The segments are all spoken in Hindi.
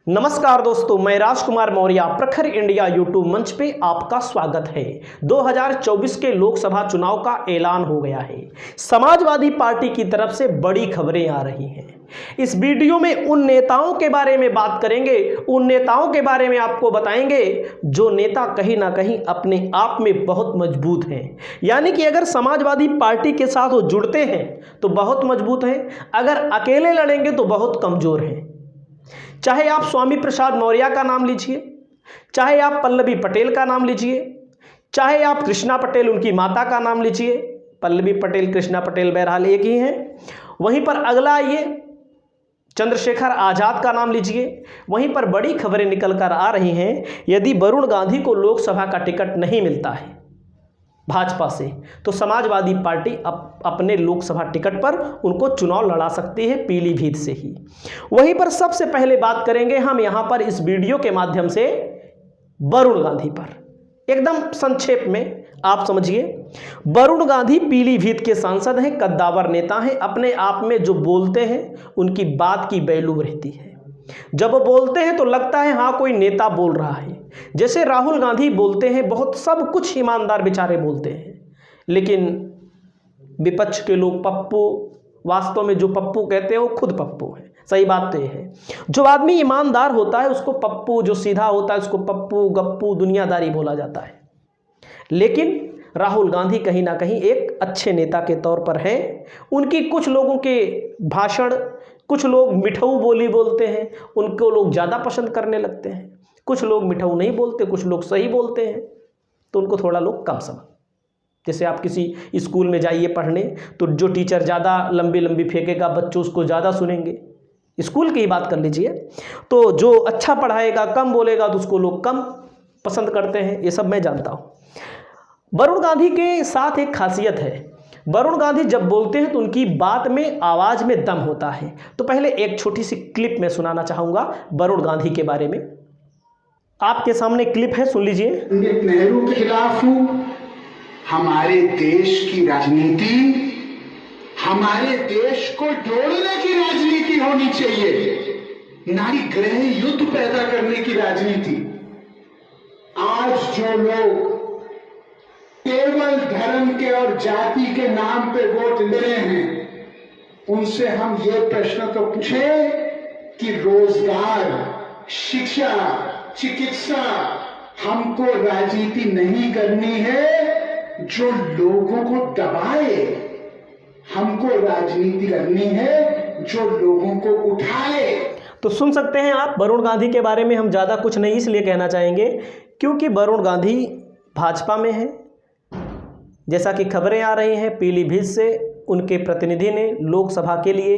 नमस्कार दोस्तों, मैं राजकुमार मौर्य प्रखर इंडिया यूट्यूब मंच पे आपका स्वागत है। 2024 के लोकसभा चुनाव का ऐलान हो गया है। समाजवादी पार्टी की तरफ से बड़ी खबरें आ रही हैं। इस वीडियो में उन नेताओं के बारे में बात करेंगे, उन नेताओं के बारे में आपको बताएंगे जो नेता कहीं ना कहीं अपने आप में बहुत मजबूत हैं। यानी कि अगर समाजवादी पार्टी के साथ वो जुड़ते हैं तो बहुत मजबूत हैं, अगर अकेले लड़ेंगे तो बहुत कमजोर हैं। चाहे आप स्वामी प्रसाद मौर्य का नाम लीजिए, चाहे आप पल्लवी पटेल का नाम लीजिए, चाहे आप कृष्णा पटेल उनकी माता का नाम लीजिए। पल्लवी पटेल कृष्णा पटेल बहरहाल एक ही हैं। वहीं पर अगला आइए, चंद्रशेखर आजाद का नाम लीजिए। वहीं पर बड़ी खबरें निकल कर आ रही हैं, यदि वरुण गांधी को लोकसभा का टिकट नहीं मिलता है भाजपा से तो समाजवादी पार्टी अपने लोकसभा टिकट पर उनको चुनाव लड़ा सकती है पीलीभीत से ही। वहीं पर सबसे पहले बात करेंगे हम यहां पर इस वीडियो के माध्यम से वरुण गांधी पर, एकदम संक्षेप में आप समझिए। वरुण गांधी पीलीभीत के सांसद हैं, कद्दावर नेता हैं। अपने आप में जो बोलते हैं उनकी बात की वैल्यू रहती है। जब वो बोलते हैं तो लगता है हाँ कोई नेता बोल रहा है। जैसे राहुल गांधी बोलते हैं, बहुत सब कुछ ईमानदार बेचारे बोलते हैं, लेकिन विपक्ष के लोग पप्पू, वास्तव में जो पप्पू कहते हैं वो खुद पप्पू है। सही बात तो ये है, जो आदमी ईमानदार होता है उसको पप्पू, जो सीधा होता है उसको पप्पू गप्पू दुनियादारी बोला जाता है। लेकिन राहुल गांधी कहीं ना कहीं एक अच्छे नेता के तौर पर हैं। उनकी कुछ लोगों के भाषण, कुछ लोग मिठाऊ बोली बोलते हैं, उनको लोग ज़्यादा पसंद करने लगते हैं। कुछ लोग मिठाऊ नहीं बोलते, कुछ लोग सही बोलते हैं, तो उनको थोड़ा लोग कम समझ। जैसे आप किसी स्कूल में जाइए पढ़ने, तो जो टीचर ज़्यादा लंबी लंबी फेंकेगा बच्चों उसको ज़्यादा सुनेंगे। स्कूल की ही बात कर लीजिए, तो जो अच्छा पढ़ाएगा, कम बोलेगा तो उसको लोग कम पसंद करते हैं। ये सब मैं जानता हूँ। वरुण गांधी के साथ एक खासियत है, वरुण गांधी जब बोलते हैं तो उनकी बात में, आवाज़ में दम होता है। तो पहले एक छोटी सी क्लिप मैं सुनाना चाहूँगा वरुण गांधी के बारे में। आपके सामने क्लिप है, सुन लीजिए। पंडित नेहरू के खिलाफ हूँ। हमारे देश की राजनीति, हमारे देश को जोड़ने की राजनीति होनी चाहिए, नारी ग्रह युद्ध पैदा करने की राजनीति। आज जो लोग केवल धर्म के और जाति के नाम पे वोट ले रहे हैं, उनसे हम ये प्रश्न तो पूछे कि रोजगार, शिक्षा, चिकित्सा, हमको राजनीति नहीं करनी है जो लोगों को दबाए, हमको राजनीति करनी है जो लोगों को उठाए। तो सुन सकते हैं आप, वरुण गांधी के बारे में हम ज़्यादा कुछ नहीं इसलिए कहना चाहेंगे क्योंकि वरुण गांधी भाजपा में है। जैसा कि खबरें आ रही हैं, पीलीभीत से उनके प्रतिनिधि ने लोकसभा के लिए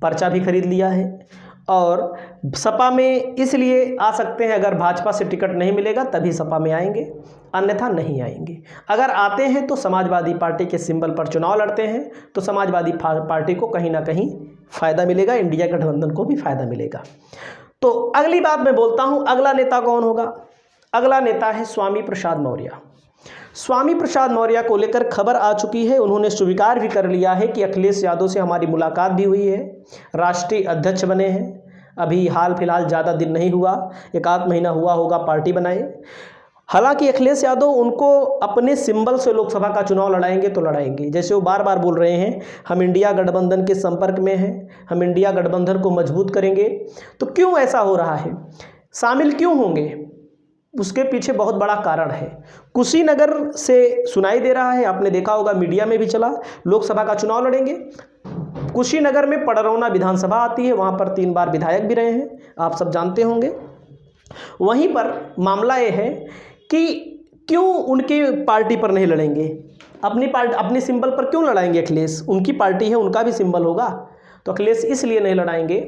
पर्चा भी खरीद लिया है और सपा में इसलिए आ सकते हैं, अगर भाजपा से टिकट नहीं मिलेगा तभी सपा में आएंगे, अन्यथा नहीं आएंगे। अगर आते हैं तो समाजवादी पार्टी के सिंबल पर चुनाव लड़ते हैं तो समाजवादी पार्टी को कहीं ना कहीं फ़ायदा मिलेगा, इंडिया गठबंधन को भी फ़ायदा मिलेगा। तो अगली बात मैं बोलता हूँ, अगला नेता कौन होगा? अगला नेता है स्वामी प्रसाद मौर्य। स्वामी प्रसाद मौर्य को लेकर खबर आ चुकी है। उन्होंने स्वीकार भी कर लिया है कि अखिलेश यादव से हमारी मुलाकात भी हुई है, राष्ट्रीय अध्यक्ष बने हैं। अभी हाल फिलहाल ज़्यादा दिन नहीं हुआ, एक आध महीना हुआ होगा पार्टी बनाए। हालांकि अखिलेश यादव उनको अपने सिंबल से लोकसभा का चुनाव लड़ाएंगे तो लड़ाएंगे। जैसे वो बार बार बोल रहे हैं हम इंडिया गठबंधन के संपर्क में हैं, हम इंडिया गठबंधन को मजबूत करेंगे। तो क्यों ऐसा हो रहा है, शामिल क्यों होंगे? उसके पीछे बहुत बड़ा कारण है। कुशीनगर से सुनाई दे रहा है, आपने देखा होगा, मीडिया में भी चला, लोकसभा का चुनाव लड़ेंगे। कुशीनगर में पडरौना विधानसभा आती है, वहाँ पर 3 बार विधायक भी रहे हैं, आप सब जानते होंगे। वहीं पर मामला ये है कि क्यों उनकी पार्टी पर नहीं लड़ेंगे, अपनी सिंबल पर क्यों लड़ाएंगे? अखिलेश, उनकी पार्टी है, उनका भी सिंबल होगा। तो अखिलेश इसलिए नहीं लड़ाएंगे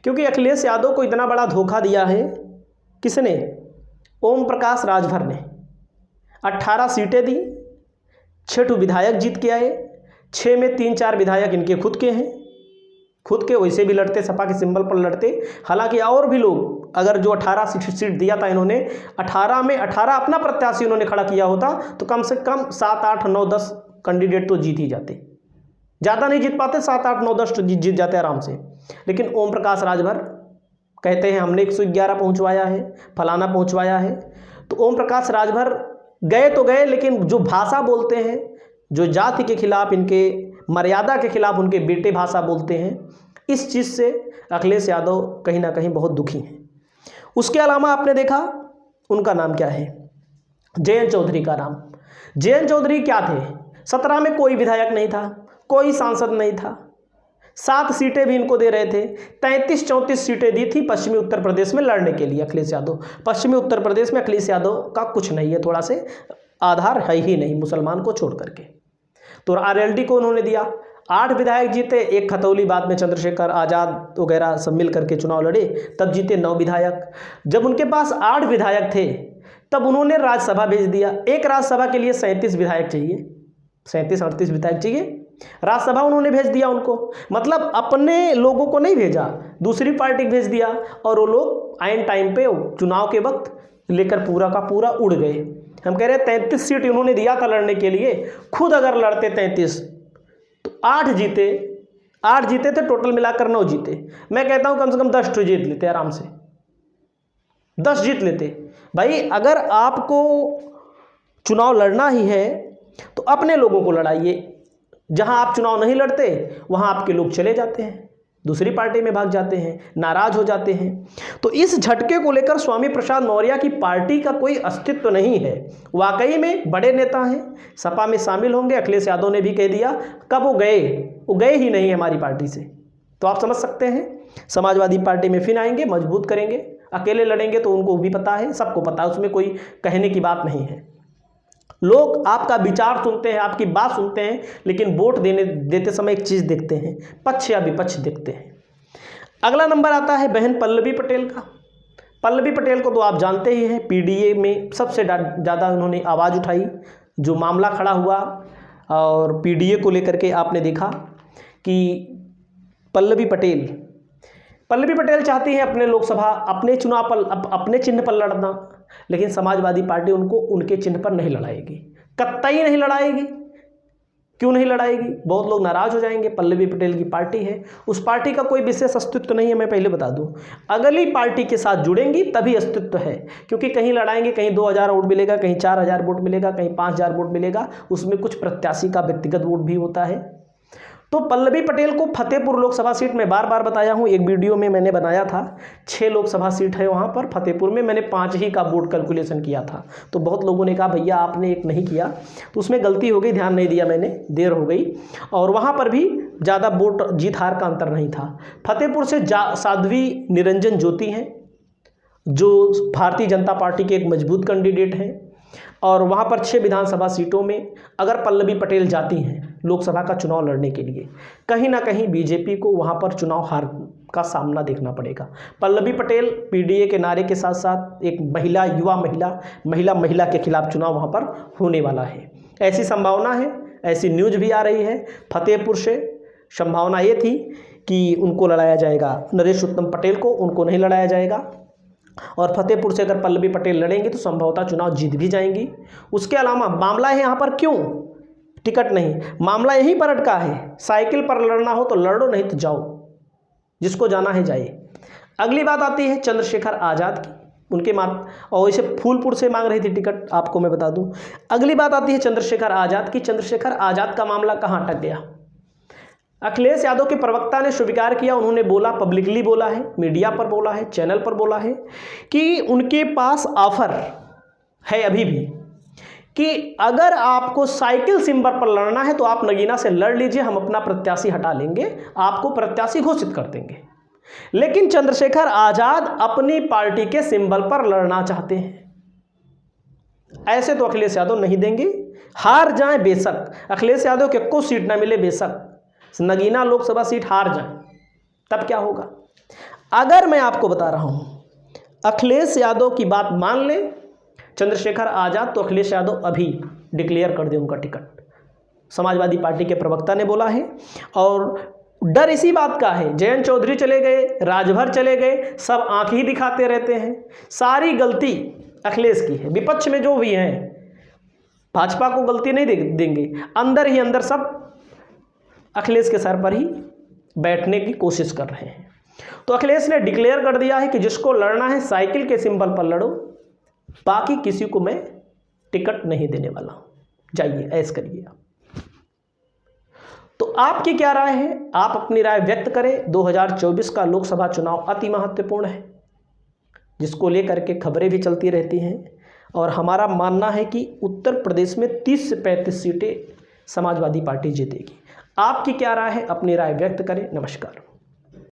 क्योंकि अखिलेश यादव को इतना बड़ा धोखा दिया है। किसने? ओम प्रकाश राजभर ने 18 सीटें दी, 6 विधायक जीत के आए। 6 में 3-4 विधायक इनके खुद के हैं, खुद के, वैसे भी लड़ते, सपा के सिंबल पर लड़ते। हालांकि और भी लोग, अगर जो 18 सीट दिया था इन्होंने, 18 में 18 अपना प्रत्याशी इन्होंने खड़ा किया होता तो कम से कम 7, 8, 9, 10 कैंडिडेट तो जीत ही जाते। ज़्यादा नहीं जीत पाते, 7, 8, 9, 10 जीत जाते आराम से। लेकिन ओम प्रकाश राजभर कहते हैं हमने 111 पहुंचवाया है, फलाना पहुंचवाया है। तो ओम प्रकाश राजभर गए तो गए, लेकिन जो भाषा बोलते हैं, जो जाति के खिलाफ, इनके मर्यादा के खिलाफ उनके बेटे भाषा बोलते हैं, इस चीज़ से अखिलेश यादव कहीं ना कहीं बहुत दुखी हैं। उसके अलावा आपने देखा उनका नाम क्या है, जयंत चौधरी का नाम। जयंत चौधरी क्या थे, 17 में कोई विधायक नहीं था, कोई सांसद नहीं था, 7 सीटें भी इनको दे रहे थे, 33-34 सीटें दी थी पश्चिमी उत्तर प्रदेश में लड़ने के लिए अखिलेश यादव। पश्चिमी उत्तर प्रदेश में अखिलेश यादव का कुछ नहीं है, थोड़ा से आधार है ही नहीं मुसलमान को छोड़ करके। तो आरएलडी को उन्होंने दिया, 8 विधायक जीते, एक खतौली, बाद में चंद्रशेखर आज़ाद वगैरह सब मिल करके चुनाव लड़े, तब जीते 9 विधायक। जब उनके पास 8 विधायक थे तब उन्होंने राज्यसभा भेज दिया। एक राज्यसभा के लिए 37 विधायक चाहिए, 37-38 विधायक चाहिए, राज्यसभा उन्होंने भेज दिया उनको। मतलब अपने लोगों को नहीं भेजा, दूसरी पार्टी भेज दिया, और वो लोग आइन टाइम पे चुनाव के वक्त लेकर पूरा का पूरा उड़ गए। हम कह रहे हैं 33 सीट उन्होंने दिया था लड़ने के लिए, खुद अगर लड़ते 33 तो 8 जीते थे, टोटल मिलाकर 9 जीते। मैं कहता हूं कम से कम 10 तो जीत लेते, आराम से 10 जीत लेते। भाई अगर आपको चुनाव लड़ना ही है तो अपने लोगों को लड़ाइए, जहां आप चुनाव नहीं लड़ते वहां आपके लोग चले जाते हैं, दूसरी पार्टी में भाग जाते हैं, नाराज हो जाते हैं। तो इस झटके को लेकर स्वामी प्रसाद मौर्य की पार्टी का कोई अस्तित्व नहीं है। वाकई में बड़े नेता हैं, सपा में शामिल होंगे। अखिलेश यादव ने भी कह दिया, कब वो गए ही नहीं हमारी पार्टी से। तो आप समझ सकते हैं समाजवादी पार्टी में फिर आएंगे, मजबूत करेंगे। अकेले लड़ेंगे तो उनको भी पता है, सबको पता है, उसमें कोई कहने की बात नहीं है। लोग आपका विचार सुनते हैं, आपकी बात सुनते हैं, लेकिन वोट देते समय एक चीज़ देखते हैं, पक्ष या विपक्ष देखते हैं। अगला नंबर आता है बहन पल्लवी पटेल का। पल्लवी पटेल को तो आप जानते ही हैं, पीडीए में सबसे ज़्यादा उन्होंने आवाज़ उठाई। जो मामला खड़ा हुआ और पीडीए को लेकर के आपने देखा कि पल्लवी पटेल चाहती हैं अपने लोकसभा, अपने चुनाव पर, अपने चिन्ह पर लड़ना, लेकिन समाजवादी पार्टी उनको उनके चिन्ह पर नहीं लड़ाएगी, कतई नहीं लड़ाएगी। क्यों नहीं लड़ाएगी? बहुत लोग नाराज हो जाएंगे। पल्लवी पटेल की पार्टी है, उस पार्टी का कोई विशेष अस्तित्व नहीं है, मैं पहले बता दूं। अगली पार्टी के साथ जुड़ेंगी तभी अस्तित्व है, क्योंकि कहीं लड़ाएंगे, कहीं 2000 वोट मिलेगा, कहीं 4000 वोट मिलेगा, कहीं 5000 वोट मिलेगा, उसमें कुछ प्रत्याशी का व्यक्तिगत वोट भी होता है। तो पल्लवी पटेल को फतेहपुर लोकसभा सीट में बार बार बताया हूं, एक वीडियो में मैंने बनाया था, 6 लोकसभा सीट है वहां पर, फतेहपुर में मैंने 5 ही का वोट कैलकुलेशन किया था। तो बहुत लोगों ने कहा भैया आपने एक नहीं किया, तो उसमें गलती हो गई, ध्यान नहीं दिया मैंने, देर हो गई। और वहां पर भी ज़्यादा वोट जीत हार का अंतर नहीं था। फतेहपुर से साध्वी निरंजन ज्योति हैं, जो भारतीय जनता पार्टी के एक मजबूत कैंडिडेट हैं, और वहाँ पर 6 विधानसभा सीटों में अगर पल्लवी पटेल जाती हैं लोकसभा का चुनाव लड़ने के लिए, कहीं ना कहीं बीजेपी को वहाँ पर चुनाव हार का सामना देखना पड़ेगा। पल्लवी पटेल पीडीए के नारे के साथ साथ एक महिला, युवा महिला के खिलाफ चुनाव वहाँ पर होने वाला है, ऐसी संभावना है, ऐसी न्यूज भी आ रही है। फतेहपुर से संभावना ये थी कि उनको लड़ाया जाएगा, नरेश उत्तम पटेल को, उनको नहीं लड़ाया जाएगा। और फतेहपुर से अगर पल्लवी पटेल लड़ेंगी तो संभवतः चुनाव जीत भी जाएंगी। उसके अलावा मामला है यहाँ पर क्यों टिकट नहीं, मामला यहीं पर अटका है। साइकिल पर लड़ना हो तो लड़ो, नहीं तो जाओ, जिसको जाना है जाए। अगली बात आती है चंद्रशेखर आज़ाद की, उनके और इसे फूलपुर से मांग रही थी टिकट, आपको मैं बता दूं। अगली बात आती है चंद्रशेखर आज़ाद की। चंद्रशेखर आज़ाद का मामला कहाँ अटक गया? अखिलेश यादव के प्रवक्ता ने स्वीकार किया, उन्होंने बोला, पब्लिकली बोला है, मीडिया पर बोला है, चैनल पर बोला है कि उनके पास ऑफर है अभी भी कि अगर आपको साइकिल सिंबल पर लड़ना है तो आप नगीना से लड़ लीजिए, हम अपना प्रत्याशी हटा लेंगे, आपको प्रत्याशी घोषित कर देंगे। लेकिन चंद्रशेखर आज़ाद अपनी पार्टी के सिंबल पर लड़ना चाहते हैं। ऐसे तो अखिलेश यादव नहीं देंगे, हार जाएं बेशक, अखिलेश यादव के को सीट ना मिले बेशक, नगीना लोकसभा सीट हार जाए, तब क्या होगा? अगर मैं आपको बता रहा हूं अखिलेश यादव की बात मान ले चंद्रशेखर आज़ाद, तो अखिलेश यादव अभी डिक्लेयर कर दे उनका टिकट, समाजवादी पार्टी के प्रवक्ता ने बोला है। और डर इसी बात का है, जयंत चौधरी चले गए, राजभर चले गए, सब आंख ही दिखाते रहते हैं, सारी गलती अखिलेश की है। विपक्ष में जो भी हैं भाजपा को गलती नहीं देंगे, अंदर ही अंदर सब अखिलेश के सर पर ही बैठने की कोशिश कर रहे हैं। तो अखिलेश ने डिक्लेयर कर दिया है कि जिसको लड़ना है साइकिल के सिंबल पर लड़ो, बाकी किसी को मैं टिकट नहीं देने वाला हूं, जाइए ऐश करिए। तो आपकी क्या राय है? आप अपनी राय व्यक्त करें। 2024 का लोकसभा चुनाव अति महत्वपूर्ण है, जिसको लेकर के खबरें भी चलती रहती हैं, और हमारा मानना है कि उत्तर प्रदेश में 30 से 35 सीटें समाजवादी पार्टी जीतेगी। आपकी क्या राय है? अपनी राय व्यक्त करें। नमस्कार।